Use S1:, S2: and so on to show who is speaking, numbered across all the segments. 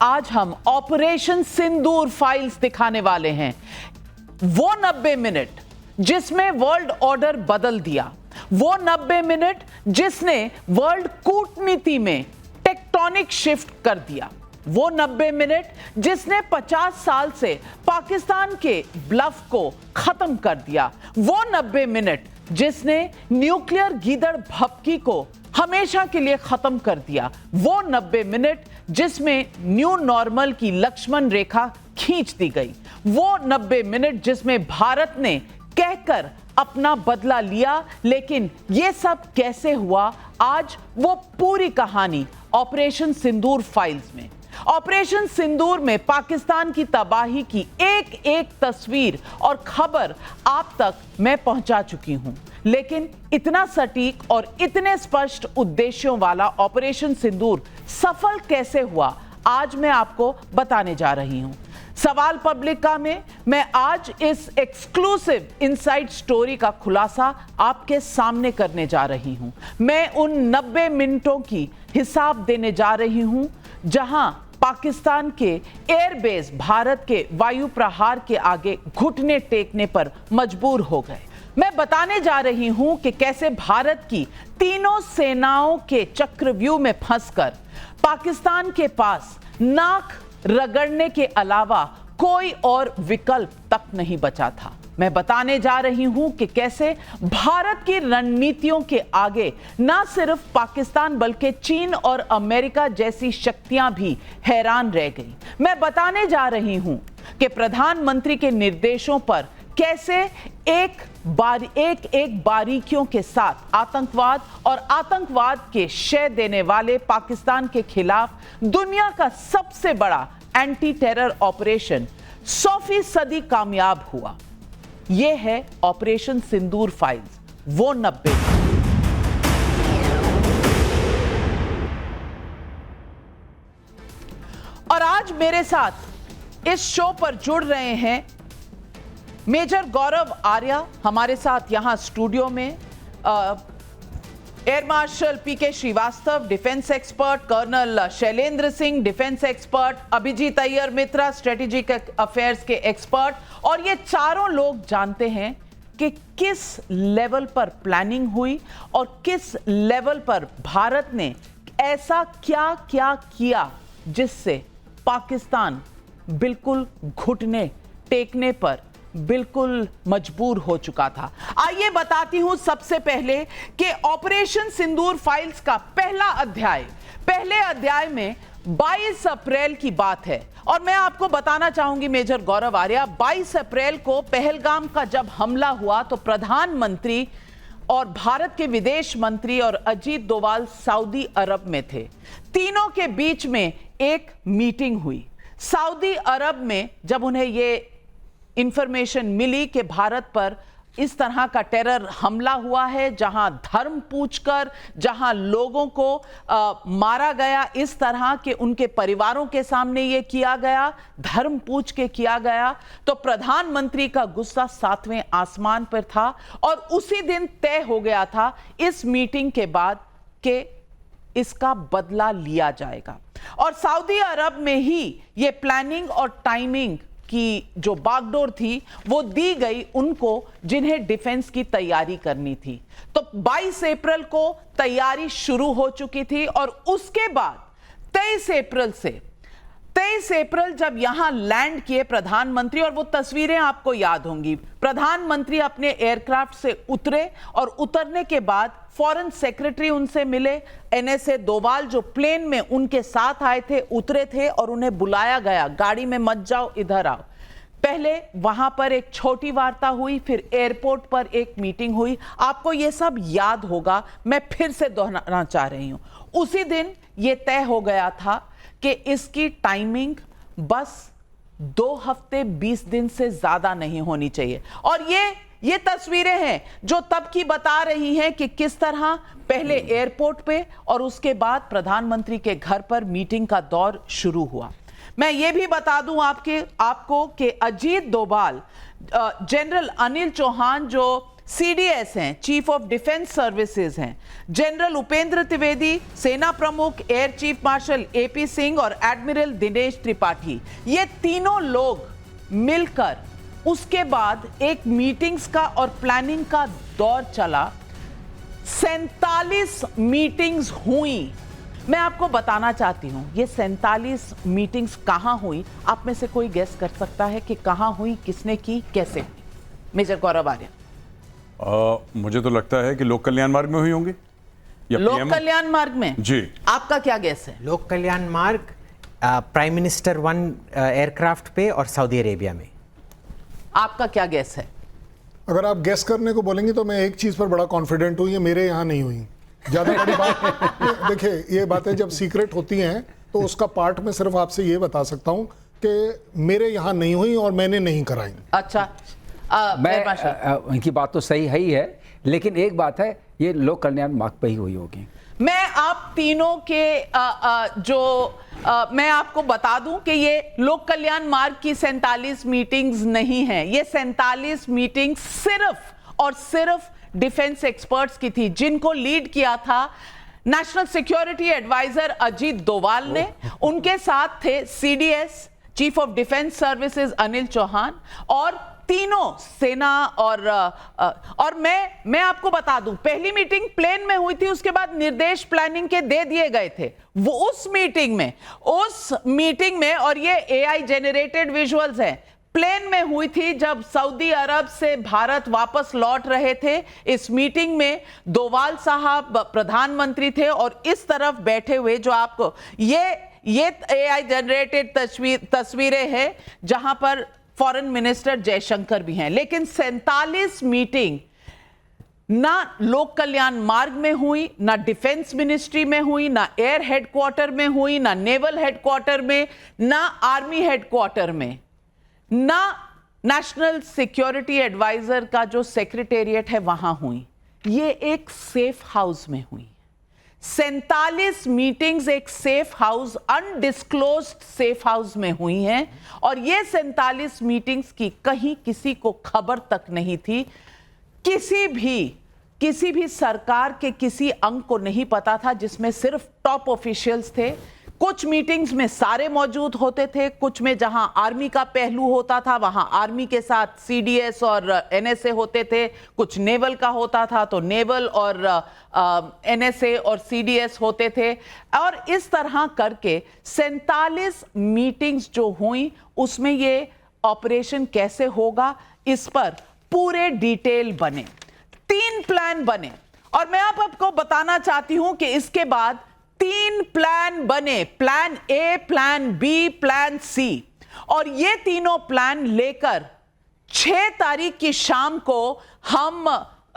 S1: आज हम ऑपरेशन सिंदूर फाइल्स दिखाने वाले हैं। वो 90 मिनट जिसमें वर्ल्ड ऑर्डर बदल दिया, वो 90 मिनट जिसने वर्ल्ड कूटनीति में टेक्टोनिक शिफ्ट कर दिया, वो 90 मिनट जिसने 50 साल से पाकिस्तान के ब्लफ को खत्म कर दिया, वो 90 मिनट जिसने न्यूक्लियर गीदड़ भपकी को हमेशा के लिए खत्म कर दिया, वो 90 मिनट जिसमें न्यू नॉर्मल की लक्ष्मण रेखा खींच दी गई, वो 90 मिनट जिसमें भारत ने कहकर अपना बदला लिया। लेकिन यह सब कैसे हुआ, आज वो पूरी कहानी ऑपरेशन सिंदूर फाइल्स में। ऑपरेशन सिंदूर में पाकिस्तान की तबाही की एक एक तस्वीर और खबर आप तक मैं पहुंचा चुकी हूं, लेकिन इतना सटीक और इतने स्पष्ट उद्देश्यों वाला ऑपरेशन सिंदूर सफल कैसे हुआ, आज मैं आपको बताने जा रही हूं। सवाल पब्लिक का में मैं आज इस एक्सक्लूसिव इनसाइड स्टोरी का खुलासा आपके सामने करने जा रही हूं। मैं उन 90 मिनटों की हिसाब देने जा रही हूं जहां पाकिस्तान के एयरबेस भारत के वायु प्रहार के आगे घुटने टेकने पर मजबूर हो गए। मैं बताने जा रही हूं कि कैसे भारत की तीनों सेनाओं के चक्रव्यूह में फंसकर पाकिस्तान के पास नाक रगड़ने के अलावा कोई और विकल्प तक नहीं बचा था। मैं बताने जा रही हूं कि कैसे भारत की रणनीतियों के आगे ना सिर्फ पाकिस्तान बल्कि चीन और अमेरिका जैसी शक्तियां भी हैरान रह गई। मैं बताने जा रही हूं कि प्रधानमंत्री के निर्देशों पर कैसे एक बारीकियों के साथ आतंकवाद और आतंकवाद के शय देने वाले पाकिस्तान के खिलाफ दुनिया का सबसे बड़ा एंटी टेरर ऑपरेशन 100% कामयाब हुआ। यह है ऑपरेशन सिंदूर फाइल्स, वो 90। और आज मेरे साथ इस शो पर जुड़ रहे हैं मेजर गौरव आर्या, हमारे साथ यहां स्टूडियो में air marshal P K Srivastava defence expert, colonel Shailendra Singh defence expert, Abhijit Iyer Mitra strategic affairs के एक्सपर्ट। और ये चारों लोग जानते हैं कि किस लेवल पर प्लानिंग हुई और किस लेवल पर भारत ने ऐसा क्या क्या किया जिससे पाकिस्तान बिल्कुल घुटने टेकने पर बिल्कुल मजबूर हो चुका था। आइए बताती हूं सबसे पहले कि ऑपरेशन सिंदूर फाइल्स का पहले अध्याय में 22 अप्रैल की बात है। और मैं आपको बताना चाहूंगी मेजर गौरव आर्या, 22 अप्रैल को पहलगाम का जब हमला हुआ तो प्रधानमंत्री और भारत के विदेश मंत्री और अजीत डोभाल सऊदी अरब में थे। तीनों के बीच में एक मीटिंग हुई। सऊदी अरब में जब उन्हें यह इंफॉर्मेशन मिली कि भारत पर इस तरह का टेरर हमला हुआ है, जहां धर्म पूछकर, जहां लोगों को मारा गया, इस तरह के उनके परिवारों के सामने यह किया गया, धर्म पूछ के किया गया, तो प्रधानमंत्री का गुस्सा 7वें आसमान पर था। और उसी दिन तय हो गया था इस मीटिंग के बाद कि इसका बदला लिया जाएगा। और सऊदी अरब में ही यह प्लानिंग और टाइमिंग की जो बागडोर थी वो दी गई उनको जिन्हें डिफेंस की तैयारी करनी थी। तो 22 अप्रैल को तैयारी शुरू हो चुकी थी और उसके बाद 23 अप्रैल जब यहां लैंड किए प्रधानमंत्री, और वो तस्वीरें आपको याद होंगी, प्रधानमंत्री अपने एयरक्राफ्ट से उतरे और उतरने के बाद फॉरेन सेक्रेटरी उनसे मिले, एनएसए डोभाल जो प्लेन में उनके साथ आए थे उतरे थे और उन्हें बुलाया गया, गाड़ी में मत जाओ इधर आओ। पहले वहां पर एक छोटी वार्ता हुई, फिर एयरपोर्ट पर एक मीटिंग हुई। आपको यह सब याद होगा, मैं फिर से दोहराना चाह रही हूं। उसी दिन यह तय हो गया था कि इसकी टाइमिंग बस 2 हफ्ते 20 दिन से ज्यादा नहीं होनी चाहिए। और ये तस्वीरें हैं जो तब की बता रही हैं कि किस तरह पहले एयरपोर्ट पे और उसके बाद प्रधानमंत्री के घर पर मीटिंग का दौर शुरू हुआ। मैं ये भी बता दूं आपको कि अजीत डोभाल, जनरल अनिल चौहान जो सीडीएस हैं, चीफ ऑफ डिफेंस सर्विसेज हैं, जनरल उपेंद्र त्रिवेदी, सेना प्रमुख air chief marshal AP Singh और एडमिरल दिनेश त्रिपाठी, ये तीनों लोग मिलकर उसके बाद एक मीटिंग्स का और प्लानिंग का दौर चला। 47 मीटिंग्स हुई। मैं आपको बताना चाहती हूं ये 47 मीटिंग्स कहां हुई। आप में से कोई गेस कर सकता है कि कहां हुई, किसने की, कैसे हुई? मेजर गौरव आर्य।
S2: मुझे तो लगता है कि लोक कल्याण मार्ग में हुई होंगी या
S1: लोक कल्याण मार्ग में।
S2: जी,
S1: आपका क्या गेस है?
S3: लोक कल्याण मार्ग, प्राइम मिनिस्टर 1 एयरक्राफ्ट पे और सऊदी अरेबिया में।
S1: आपका क्या गेस है?
S4: अगर आप गेस करने को बोलेंगे तो मैं एक चीज पर बड़ा कॉन्फिडेंट हूँ, ये मेरे यहाँ नहीं हुई। ज्यादा बड़ी बात देखिए, ये बातें जब सीक्रेट होती हैं तो उसका पार्ट में सिर्फ आपसे ये बता सकता हूँ कि मेरे यहाँ नहीं हुई और मैंने नहीं कराई।
S1: अच्छा,
S5: इनकी बात तो सही है ही है, लेकिन एक बात है, ये लोक कल्याण मार्ग पे ही हुई होगी।
S1: मैं आप तीनों के मैं आपको बता दूं कि ये लोक कल्याण मार्ग की 47 मीटिंग्स नहीं है। ये 47 मीटिंग्स सिर्फ और सिर्फ डिफेंस एक्सपर्ट्स की थी, जिनको लीड किया था national security adviser Ajit Doval ने। उनके साथ थे CDS, chief of defence services Anil Chauhan, और तीनों सेना और मैं आपको बता दूं, पहली मीटिंग प्लेन में हुई थी, उसके बाद निर्देश प्लानिंग के दे दिए गए थे। वो उस मीटिंग में और ये एआई जेनरेटेड विजुअल्स हैं, प्लेन में हुई थी जब सऊदी अरब से भारत वापस लौट रहे थे। इस मीटिंग में डोवाल साहब प्रधानमंत्री थे और इस तरफ बैठे हुए जो आपको ये एआई जनरेटेड तस्वीरें हैं जहां पर फॉरेन मिनिस्टर जयशंकर भी हैं। लेकिन 47 मीटिंग ना लोक कल्याण मार्ग में हुई, ना डिफेंस मिनिस्ट्री में हुई, ना एयर हेडक्वार्टर में हुई, ना नेवल हेडक्वार्टर में, ना आर्मी हेडक्वार्टर में, ना नेशनल सिक्योरिटी एडवाइजर का जो सेक्रेटेरिएट है वहां हुई। ये एक सेफ हाउस में हुई। 47 मीटिंग्स एक safe house, undisclosed safe house में हुई हैं, और ये 47 मीटिंग्स की कहीं किसी को खबर तक नहीं थी। किसी भी सरकार के किसी अंग को नहीं पता था, जिसमें सिर्फ टॉप ऑफिशियल्स थे। कुछ मीटिंग्स में सारे मौजूद होते थे, कुछ में जहां आर्मी का पहलू होता था वहां आर्मी के साथ सीडीएस और एनएसए होते थे, कुछ नेवल का होता था तो नेवल और एनएसए और सीडीएस होते थे। और इस तरह करके 47 मीटिंग्स जो हुई, उसमें ये ऑपरेशन कैसे होगा इस पर पूरे डिटेल बने, 3 प्लान बने। और मैं आपको बताना चाहती हूं कि इसके बाद 3 प्लान बने, plan A, plan B, plan C, और ये तीनों प्लान लेकर 6 तारीख की शाम को हम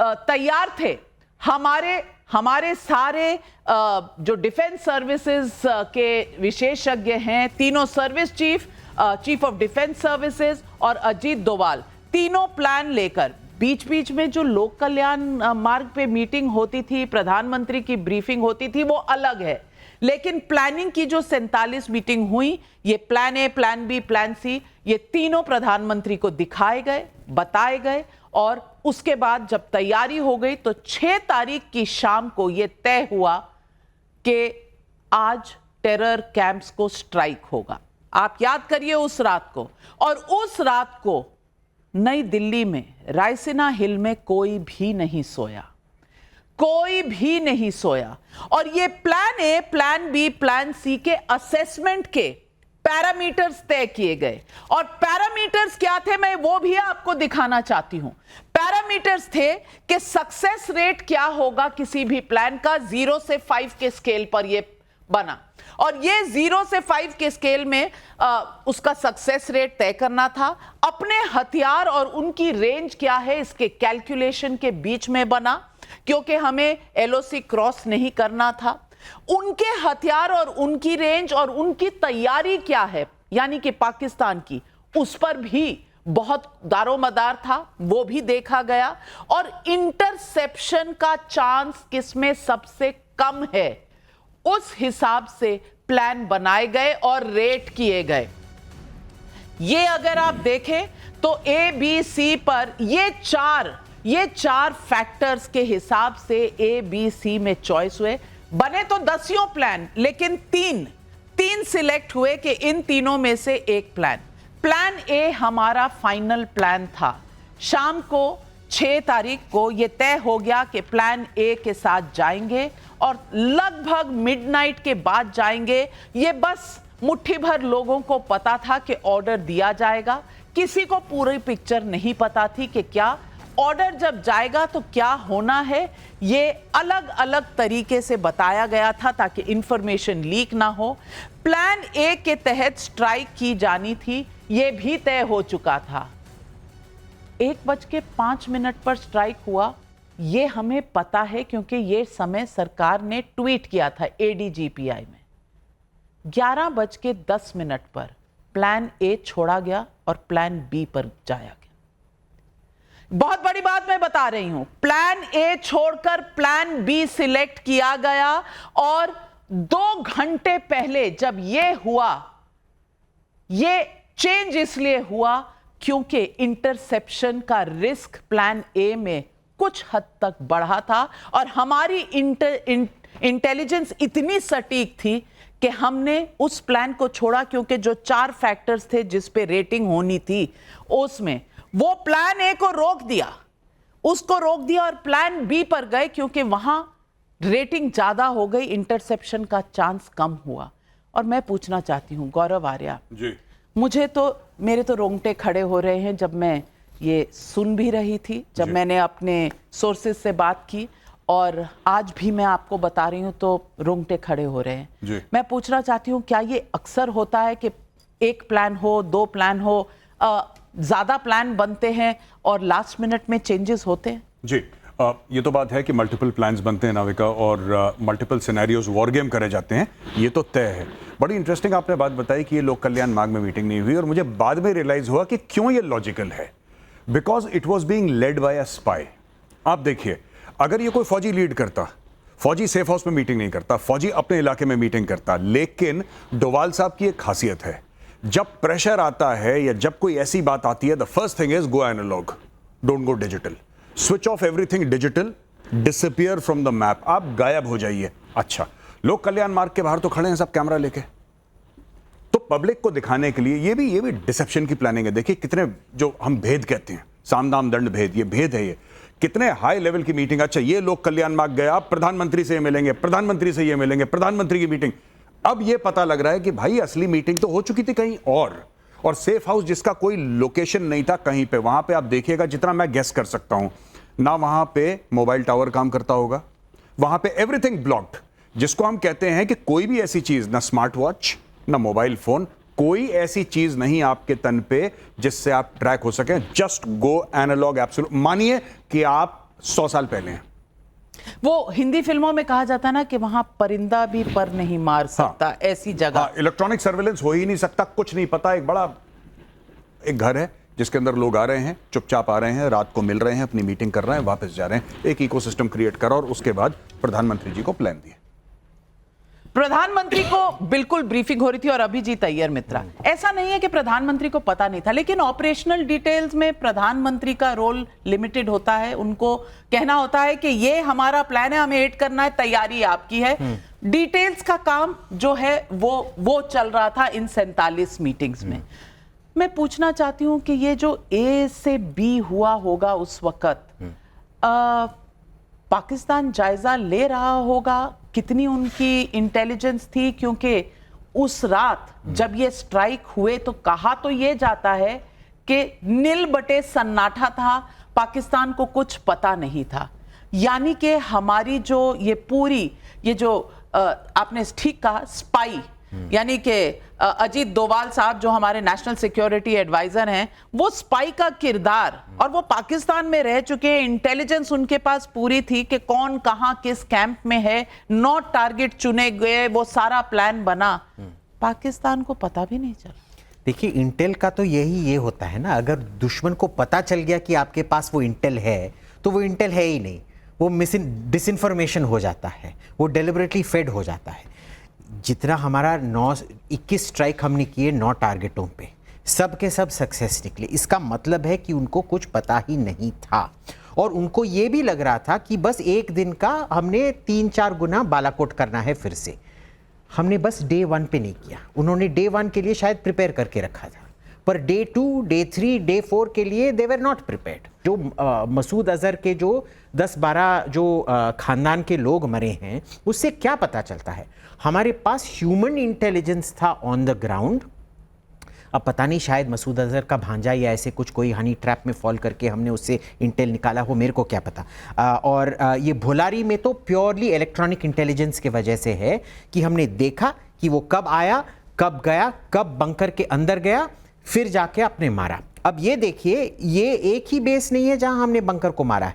S1: तैयार थे। हमारे सारे जो डिफेंस सर्विसेज के विशेषज्ञ हैं, तीनों service chief of defence services और अजीत डोवाल, तीनों प्लान लेकर, बीच बीच में जो लोक कल्याण मार्ग पे मीटिंग होती थी, प्रधानमंत्री की ब्रीफिंग होती थी, वो अलग है। लेकिन प्लानिंग की जो 47 मीटिंग हुई, ये plan A, plan B, plan C, ये तीनों प्रधानमंत्री को दिखाए गए, बताए गए, और उसके बाद जब तैयारी हो गई तो 6 तारीख की शाम को ये तय हुआ कि आज टेरर कैंप्स को स्ट्राइक होगा। आप याद करिए उस रात को, और उस रात को नई दिल्ली में रायसीना हिल में कोई भी नहीं सोया, कोई भी नहीं सोया। और ये plan A, plan B, plan C के असेसमेंट के पैरामीटर्स तय किए गए। और पैरामीटर्स क्या थे, मैं वो भी आपको दिखाना चाहती हूं। पैरामीटर्स थे कि सक्सेस रेट क्या होगा किसी भी प्लान का, 0 से 5 के स्केल पर ये बना, और ये 0 से 5 के स्केल में उसका सक्सेस रेट तय करना था। अपने हथियार और उनकी रेंज क्या है, इसके कैलकुलेशन के बीच में बना, क्योंकि हमें एलओसी क्रॉस नहीं करना था। उनके हथियार और उनकी रेंज और उनकी तैयारी क्या है, यानी कि पाकिस्तान की, उस पर भी बहुत दारोमदार था, वो भी देखा गया। और इंटरसेप्शन का चांस किसमें सबसे कम है, उस हिसाब से प्लान बनाए गए और रेट किए गए। ये अगर आप देखें तो ए, बी, सी पर ये 4 ये 4 फैक्टर्स के हिसाब से ABC में चॉइस हुए। बने तो 10 प्लान, लेकिन तीन सिलेक्ट हुए कि इन तीनों में से एक प्लान ए हमारा फाइनल प्लान था। शाम को 6 तारीख को यह तय हो गया कि प्लान ए के साथ जाएंगे और लगभग मिडनाइट के बाद जाएंगे। ये बस मुट्ठी भर लोगों को पता था कि ऑर्डर दिया जाएगा, किसी को पूरी पिक्चर नहीं पता थी कि क्या ऑर्डर जब जाएगा तो क्या होना है। ये अलग अलग तरीके से बताया गया था ताकि इंफॉर्मेशन लीक ना हो। प्लान ए के तहत स्ट्राइक की जानी थी, यह भी तय हो चुका था। 1:05 पर स्ट्राइक हुआ, ये हमें पता है क्योंकि ये समय सरकार ने ट्वीट किया था ADGPI में। 11:10 पर प्लान ए छोड़ा गया और प्लान बी पर जाया गया। बहुत बड़ी बात मैं बता रही हूं, प्लान ए छोड़कर प्लान बी सिलेक्ट किया गया और 2 घंटे पहले जब यह हुआ, यह चेंज इसलिए हुआ क्योंकि इंटरसेप्शन का रिस्क प्लान ए में कुछ हद तक बढ़ा था और हमारी इंटेलिजेंस इतनी सटीक थी कि हमने उस प्लान को छोड़ा क्योंकि जो 4 फैक्टर्स थे जिस पे रेटिंग होनी थी उसमें वो प्लान ए को रोक दिया, उसको रोक दिया और प्लान बी पर गए क्योंकि वहां रेटिंग ज्यादा हो गई, इंटरसेप्शन का चांस कम हुआ। और मैं पूछना चाहती हूं गौरव आर्या
S2: जी,
S1: मेरे तो रोंगटे खड़े हो रहे हैं जब मैं ये सुन भी रही थी, जब मैंने अपने सोर्सेज से बात की और आज भी मैं आपको बता रही हूं तो रोंगटे खड़े हो रहे हैं। मैं पूछना चाहती हूं क्या ये अक्सर होता है कि एक प्लान हो, 2 प्लान हो, ज्यादा प्लान बनते हैं और लास्ट मिनट में चेंजेस होते हैं?
S2: जी, ये तो बात है कि मल्टीपल प्लान्स बनते हैं नाविका और मल्टीपल सिनेरियोज वॉर गेम करे जाते हैं, ये तो तय है। बड़ी इंटरेस्टिंग आपने बात बताई कि ये लोक कल्याण मार्ग में मीटिंग नहीं हुई और मुझे बाद में रियलाइज हुआ कि क्यों ये लॉजिकल है, because it was being led by a spy. आप देखिए, अगर ये कोई फौजी लीड करता, फौजी सेफ हाउस में मीटिंग नहीं करता, फौजी अपने इलाके में मीटिंग करता, लेकिन डोवाल साहब की एक खासियत है, जब प्रेशर आता है या जब कोई ऐसी बात आती है, the first thing is go analogue, don't go digital, switch off everything digital, disappear from the map, आप गायब हो जाइए। अच्छा, लोक कल्याण मार्ग के बाहर तो खड़े हैं सब कैमरा लेके, तो पब्लिक को दिखाने के लिए ये भी डिसेप्शन की प्लानिंग है। देखिए कितने, जो हम भेद कहते हैं, साम दाम दंड भेद, ये भेद है, ये कितने हाई लेवल की मीटिंग। अच्छा, ये लोक कल्याण मार्ग गया, आप प्रधानमंत्री से मिलेंगे, प्रधानमंत्री से ये मिलेंगे, प्रधानमंत्री की मीटिंग। अब ये पता लग रहा है कि भाई असली मीटिंग तो हो चुकी थी कहीं और सेफ हाउस जिसका कोई लोकेशन नहीं था कहीं पे, वहां पे आप देखिएगा, जितना मैं गेस कर सकता हूं, ना वहां पे मोबाइल टावर काम करता होगा, वहां पे एवरीथिंग ब्लॉक्ड, जिसको हम कहते हैं कि कोई भी ऐसी चीज, ना स्मार्ट वॉच, ना मोबाइल फोन, कोई ऐसी चीज नहीं आपके तन पे जिससे आप ट्रैक हो सके। जस्ट गो एनालॉग एब्सोल्यूट, मानिए कि आप 100 साल पहले हैं।
S1: वो हिंदी फिल्मों में कहा जाता ना कि वहां परिंदा भी पर नहीं मार सकता, ऐसी जगह।
S2: इलेक्ट्रॉनिक सर्वेलेंस हो ही नहीं सकता, कुछ नहीं पता। एक घर है जिसके अंदर लोग आ रहे हैं, चुपचाप आ रहे हैं, रात को मिल रहे हैं, अपनी मीटिंग कर रहे हैं, वापस जा रहे हैं, एक इकोसिस्टम क्रिएट करा और उसके बाद प्रधानमंत्री जी को प्लान दिए।
S1: प्रधानमंत्री को बिल्कुल ब्रीफिंग हो रही थी और अभिजीत अय्यर मित्रा, ऐसा नहीं है कि प्रधानमंत्री को पता नहीं था, लेकिन ऑपरेशनल डिटेल्स में प्रधानमंत्री का रोल लिमिटेड होता है। उनको कहना होता है कि ये हमारा प्लान है, हमें एड करना है, तैयारी आपकी है। डिटेल्स का काम जो है वो चल रहा था इन 47 मीटिंग्स में। मैं पूछना चाहती हूं कि ये जो ए से बी हुआ होगा उस वक्त, पाकिस्तान जायजा ले रहा होगा, कितनी उनकी इंटेलिजेंस थी, क्योंकि उस रात जब ये स्ट्राइक हुए तो कहा तो ये जाता है कि नील बटे सन्नाटा था, पाकिस्तान को कुछ पता नहीं था। यानी कि हमारी जो ये पूरी, ये जो आपने ठीक कहा, स्पाई, यानी कि अजीत डोवाल साहब जो हमारे नेशनल सिक्योरिटी एडवाइजर हैं, वो स्पाई का किरदार, और वो पाकिस्तान में रह चुके हैं, इंटेलिजेंस उनके पास पूरी थी कि कौन कहां किस कैंप में है, 9 टारगेट चुने गए, वो सारा प्लान बना, पाकिस्तान को पता भी नहीं चला।
S3: देखिए, इंटेल का तो ये होता है ना, अगर दुश्मन को पता चल गया कि आपके पास वो इंटेल है तो वो इंटेल है ही नहीं, वो डिसइंफॉर्मेशन हो जाता है, वो डेलिबरेटली फेड हो जाता है। जितना हमारा 21 स्ट्राइक हमने किए 9 टारगेटों पे, सब के सब सक्सेस निकले। इसका मतलब है कि उनको कुछ पता ही नहीं था और उनको ये भी लग रहा था कि बस एक दिन का हमने 3-4 गुना बालाकोट करना है फिर से। हमने बस डे 1 पे नहीं किया, उन्होंने डे 1 के लिए शायद प्रिपेयर करके रखा था, पर डे 2, डे 3, डे 4 के लिए दे वर नॉट प्रिपेयर्ड। जो मसूद अजहर के जो 10-12 जो खानदान के लोग मरे हैं, उससे क्या पता चलता है? हमारे पास ह्यूमन इंटेलिजेंस था ऑन द ग्राउंड। अब पता नहीं, शायद मसूद अजहर का भांजा या ऐसे कुछ कोई हनी ट्रैप में फॉल करके हमने उससे इंटेल निकाला हो, मेरे को क्या पता। और ये भोलारी में तो प्योरली इलेक्ट्रॉनिक इंटेलिजेंस के वजह से है कि हमने देखा कि वो कब आया, कब गया, कब बंकर के अंदर गया, फिर जाके आपने मारा। अब ये देखिए, ये एक ही बेस नहीं है जहां हमने बंकर को मारा है।